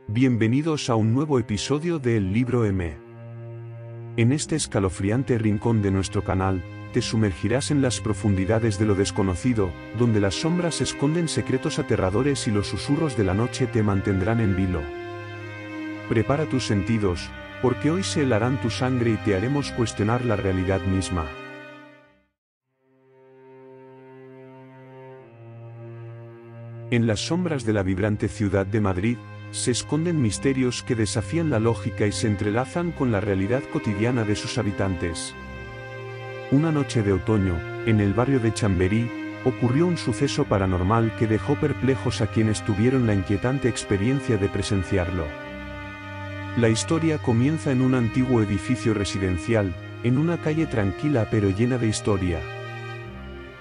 Bienvenidos a un nuevo episodio de El Libro M. En este escalofriante rincón de nuestro canal, te sumergirás en las profundidades de lo desconocido, donde las sombras esconden secretos aterradores y los susurros de la noche te mantendrán en vilo. Prepara tus sentidos, porque hoy se helarán tu sangre y te haremos cuestionar la realidad misma. En las sombras de la vibrante ciudad de Madrid, se esconden misterios que desafían la lógica y se entrelazan con la realidad cotidiana de sus habitantes. Una noche de otoño, en el barrio de Chamberí, ocurrió un suceso paranormal que dejó perplejos a quienes tuvieron la inquietante experiencia de presenciarlo. La historia comienza en un antiguo edificio residencial, en una calle tranquila pero llena de historia.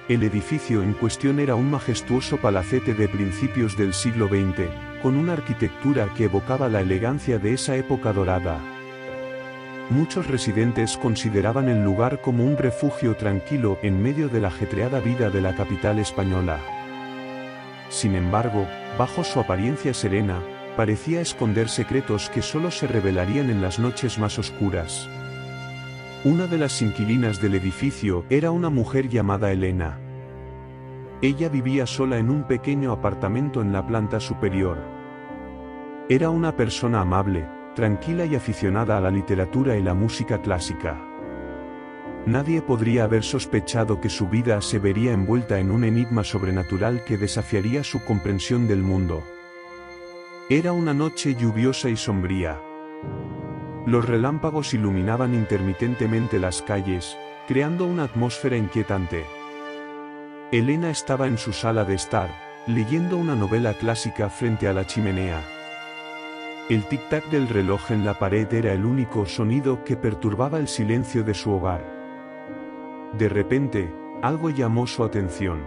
El edificio en cuestión era un majestuoso palacete de principios del siglo XX, con una arquitectura que evocaba la elegancia de esa época dorada. Muchos residentes consideraban el lugar como un refugio tranquilo en medio de la ajetreada vida de la capital española. Sin embargo, bajo su apariencia serena, parecía esconder secretos que solo se revelarían en las noches más oscuras. Una de las inquilinas del edificio era una mujer llamada Elena. Ella vivía sola en un pequeño apartamento en la planta superior. Era una persona amable, tranquila y aficionada a la literatura y la música clásica. Nadie podría haber sospechado que su vida se vería envuelta en un enigma sobrenatural que desafiaría su comprensión del mundo. Era una noche lluviosa y sombría. Los relámpagos iluminaban intermitentemente las calles, creando una atmósfera inquietante. Elena estaba en su sala de estar, leyendo una novela clásica frente a la chimenea. El tic-tac del reloj en la pared era el único sonido que perturbaba el silencio de su hogar. De repente, algo llamó su atención.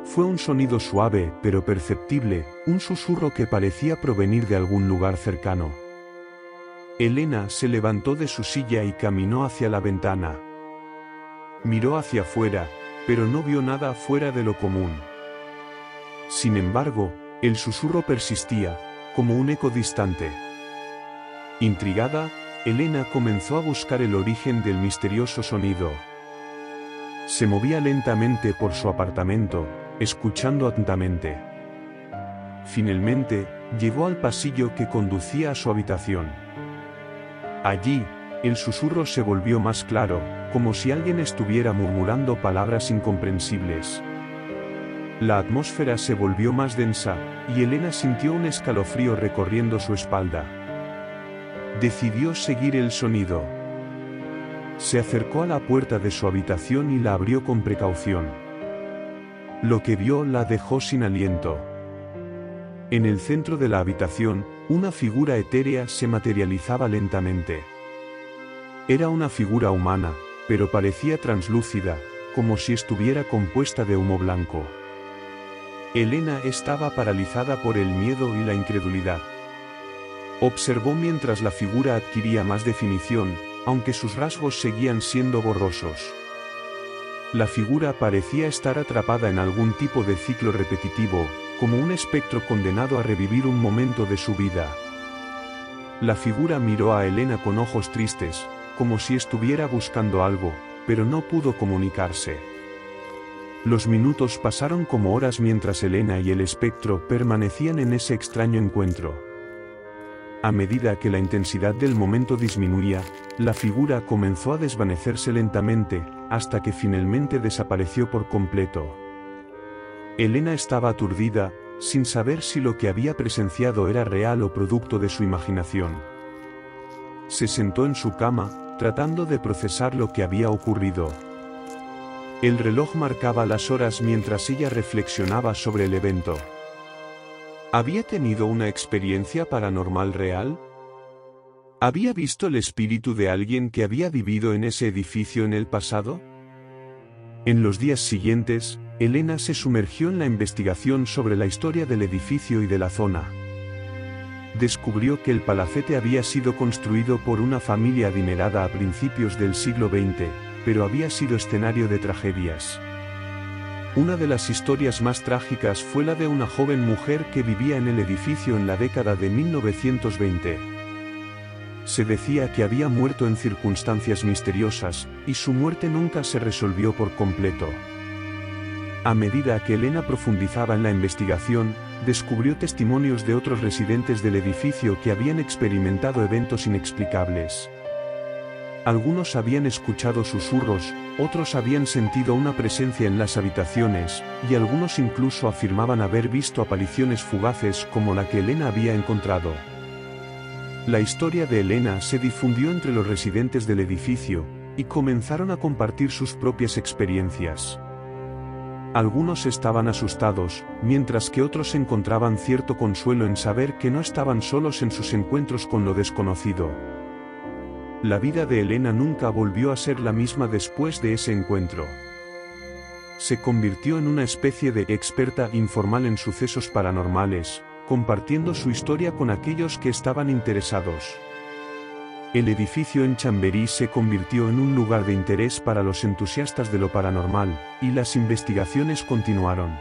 Fue un sonido suave pero perceptible, un susurro que parecía provenir de algún lugar cercano. Elena se levantó de su silla y caminó hacia la ventana. Miró hacia afuera, pero no vio nada fuera de lo común. Sin embargo, el susurro persistía, como un eco distante. Intrigada, Elena comenzó a buscar el origen del misterioso sonido. Se movía lentamente por su apartamento, escuchando atentamente. Finalmente, llegó al pasillo que conducía a su habitación. Allí, el susurro se volvió más claro, como si alguien estuviera murmurando palabras incomprensibles. La atmósfera se volvió más densa, y Elena sintió un escalofrío recorriendo su espalda. Decidió seguir el sonido. Se acercó a la puerta de su habitación y la abrió con precaución. Lo que vio la dejó sin aliento. En el centro de la habitación, una figura etérea se materializaba lentamente. Era una figura humana, pero parecía translúcida, como si estuviera compuesta de humo blanco. Elena estaba paralizada por el miedo y la incredulidad. Observó mientras la figura adquiría más definición, aunque sus rasgos seguían siendo borrosos. La figura parecía estar atrapada en algún tipo de ciclo repetitivo, como un espectro condenado a revivir un momento de su vida. La figura miró a Elena con ojos tristes, como si estuviera buscando algo, pero no pudo comunicarse. Los minutos pasaron como horas mientras Elena y el espectro permanecían en ese extraño encuentro. A medida que la intensidad del momento disminuía, la figura comenzó a desvanecerse lentamente, hasta que finalmente desapareció por completo. Elena estaba aturdida, sin saber si lo que había presenciado era real o producto de su imaginación. Se sentó en su cama, tratando de procesar lo que había ocurrido. El reloj marcaba las horas mientras ella reflexionaba sobre el evento. ¿Había tenido una experiencia paranormal real? ¿Había visto el espíritu de alguien que había vivido en ese edificio en el pasado? En los días siguientes, Elena se sumergió en la investigación sobre la historia del edificio y de la zona. Descubrió que el palacete había sido construido por una familia adinerada a principios del siglo XX, pero había sido escenario de tragedias. Una de las historias más trágicas fue la de una joven mujer que vivía en el edificio en la década de 1920. Se decía que había muerto en circunstancias misteriosas, y su muerte nunca se resolvió por completo. A medida que Elena profundizaba en la investigación, descubrió testimonios de otros residentes del edificio que habían experimentado eventos inexplicables. Algunos habían escuchado susurros, otros habían sentido una presencia en las habitaciones, y algunos incluso afirmaban haber visto apariciones fugaces como la que Elena había encontrado. La historia de Elena se difundió entre los residentes del edificio, y comenzaron a compartir sus propias experiencias. Algunos estaban asustados, mientras que otros encontraban cierto consuelo en saber que no estaban solos en sus encuentros con lo desconocido. La vida de Elena nunca volvió a ser la misma después de ese encuentro. Se convirtió en una especie de experta informal en sucesos paranormales, compartiendo su historia con aquellos que estaban interesados. El edificio en Chamberí se convirtió en un lugar de interés para los entusiastas de lo paranormal, y las investigaciones continuaron.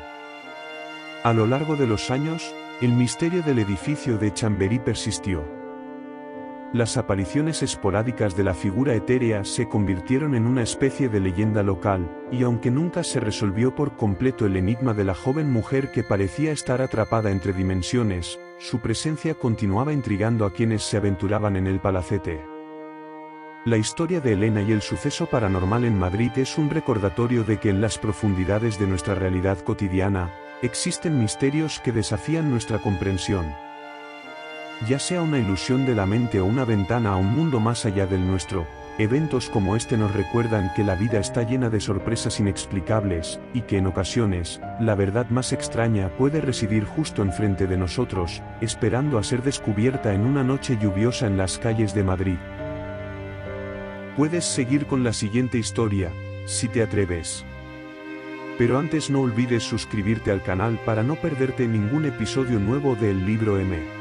A lo largo de los años, el misterio del edificio de Chamberí persistió. Las apariciones esporádicas de la figura etérea se convirtieron en una especie de leyenda local, y aunque nunca se resolvió por completo el enigma de la joven mujer que parecía estar atrapada entre dimensiones, su presencia continuaba intrigando a quienes se aventuraban en el palacete. La historia de Elena y el suceso paranormal en Madrid es un recordatorio de que en las profundidades de nuestra realidad cotidiana, existen misterios que desafían nuestra comprensión. Ya sea una ilusión de la mente o una ventana a un mundo más allá del nuestro, eventos como este nos recuerdan que la vida está llena de sorpresas inexplicables, y que en ocasiones, la verdad más extraña puede residir justo enfrente de nosotros, esperando a ser descubierta en una noche lluviosa en las calles de Madrid. Puedes seguir con la siguiente historia, si te atreves. Pero antes no olvides suscribirte al canal para no perderte ningún episodio nuevo de El Libro M.